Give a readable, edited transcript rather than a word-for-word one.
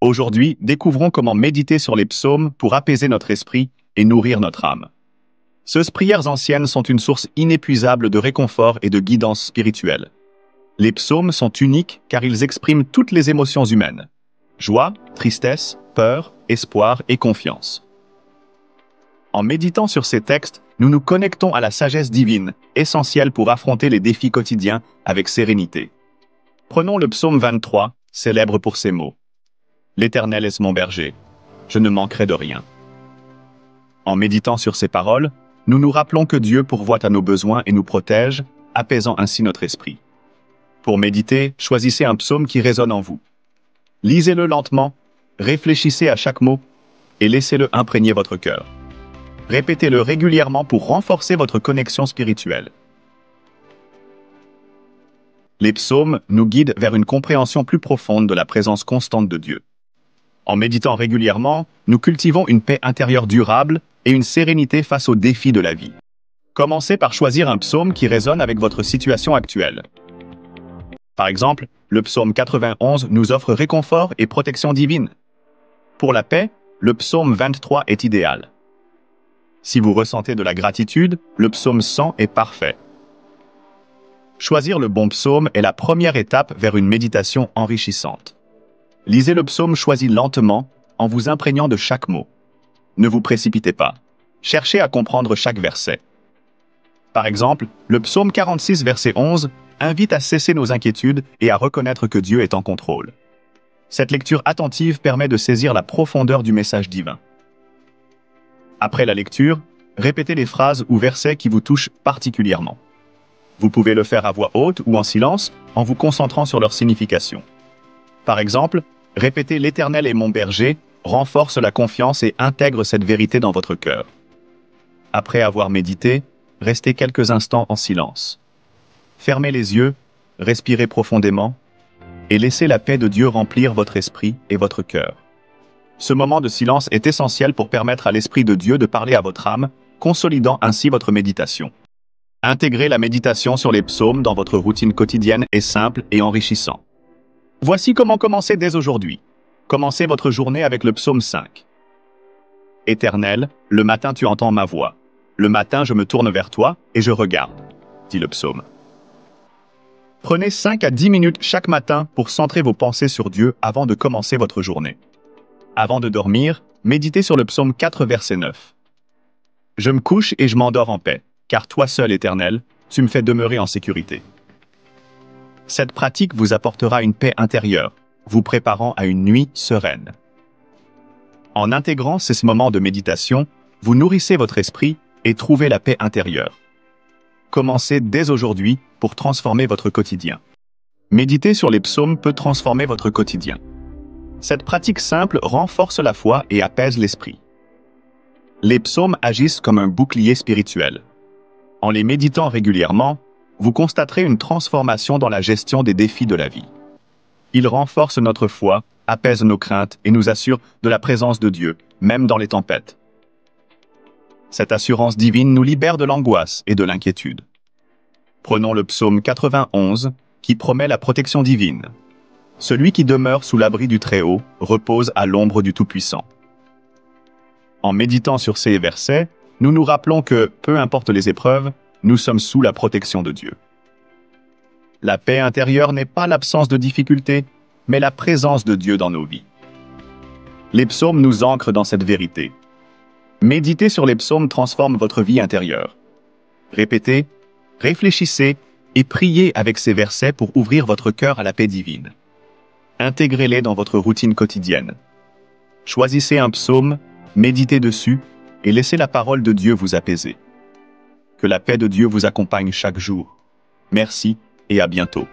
Aujourd'hui, découvrons comment méditer sur les psaumes pour apaiser notre esprit et nourrir notre âme. Ces prières anciennes sont une source inépuisable de réconfort et de guidance spirituelle. Les psaumes sont uniques car ils expriment toutes les émotions humaines: joie, tristesse, peur, espoir et confiance. En méditant sur ces textes, nous nous connectons à la sagesse divine, essentielle pour affronter les défis quotidiens avec sérénité. Prenons le psaume 23, célèbre pour ces mots: L'Éternel est mon berger, je ne manquerai de rien. En méditant sur ces paroles, nous nous rappelons que Dieu pourvoit à nos besoins et nous protège, apaisant ainsi notre esprit. Pour méditer, choisissez un psaume qui résonne en vous. Lisez-le lentement, réfléchissez à chaque mot et laissez-le imprégner votre cœur. Répétez-le régulièrement pour renforcer votre connexion spirituelle. Les psaumes nous guident vers une compréhension plus profonde de la présence constante de Dieu. En méditant régulièrement, nous cultivons une paix intérieure durable et une sérénité face aux défis de la vie. Commencez par choisir un psaume qui résonne avec votre situation actuelle. Par exemple, le psaume 91 nous offre réconfort et protection divine. Pour la paix, le psaume 23 est idéal. Si vous ressentez de la gratitude, le psaume 100 est parfait. Choisir le bon psaume est la première étape vers une méditation enrichissante. Lisez le psaume choisi lentement, en vous imprégnant de chaque mot. Ne vous précipitez pas. Cherchez à comprendre chaque verset. Par exemple, le psaume 46, verset 11, invite à cesser nos inquiétudes et à reconnaître que Dieu est en contrôle. Cette lecture attentive permet de saisir la profondeur du message divin. Après la lecture, répétez les phrases ou versets qui vous touchent particulièrement. Vous pouvez le faire à voix haute ou en silence, en vous concentrant sur leur signification. Par exemple, répéter « L'Éternel est mon berger » renforce la confiance et intègre cette vérité dans votre cœur. Après avoir médité, restez quelques instants en silence. Fermez les yeux, respirez profondément et laissez la paix de Dieu remplir votre esprit et votre cœur. Ce moment de silence est essentiel pour permettre à l'Esprit de Dieu de parler à votre âme, consolidant ainsi votre méditation. Intégrer la méditation sur les psaumes dans votre routine quotidienne est simple et enrichissant. Voici comment commencer dès aujourd'hui. Commencez votre journée avec le psaume 5. Éternel, le matin tu entends ma voix. Le matin je me tourne vers toi et je regarde, dit le psaume. Prenez 5 à 10 minutes chaque matin pour centrer vos pensées sur Dieu avant de commencer votre journée. Avant de dormir, méditez sur le psaume 4, verset 9. Je me couche et je m'endors en paix, car toi seul, Éternel, tu me fais demeurer en sécurité. Cette pratique vous apportera une paix intérieure, vous préparant à une nuit sereine. En intégrant ces moments de méditation, vous nourrissez votre esprit et trouvez la paix intérieure. Commencez dès aujourd'hui pour transformer votre quotidien. Méditer sur les psaumes peut transformer votre quotidien. Cette pratique simple renforce la foi et apaise l'esprit. Les psaumes agissent comme un bouclier spirituel. En les méditant régulièrement, vous constaterez une transformation dans la gestion des défis de la vie. Ils renforcent notre foi, apaisent nos craintes et nous assurent de la présence de Dieu, même dans les tempêtes. Cette assurance divine nous libère de l'angoisse et de l'inquiétude. Prenons le psaume 91, qui promet la protection divine. Celui qui demeure sous l'abri du Très-Haut repose à l'ombre du Tout-Puissant. En méditant sur ces versets, nous nous rappelons que, peu importe les épreuves, nous sommes sous la protection de Dieu. La paix intérieure n'est pas l'absence de difficultés, mais la présence de Dieu dans nos vies. Les psaumes nous ancrent dans cette vérité. Méditer sur les psaumes transforme votre vie intérieure. Répétez, réfléchissez et priez avec ces versets pour ouvrir votre cœur à la paix divine. Intégrez-les dans votre routine quotidienne. Choisissez un psaume, méditez dessus et laissez la parole de Dieu vous apaiser. Que la paix de Dieu vous accompagne chaque jour. Merci et à bientôt.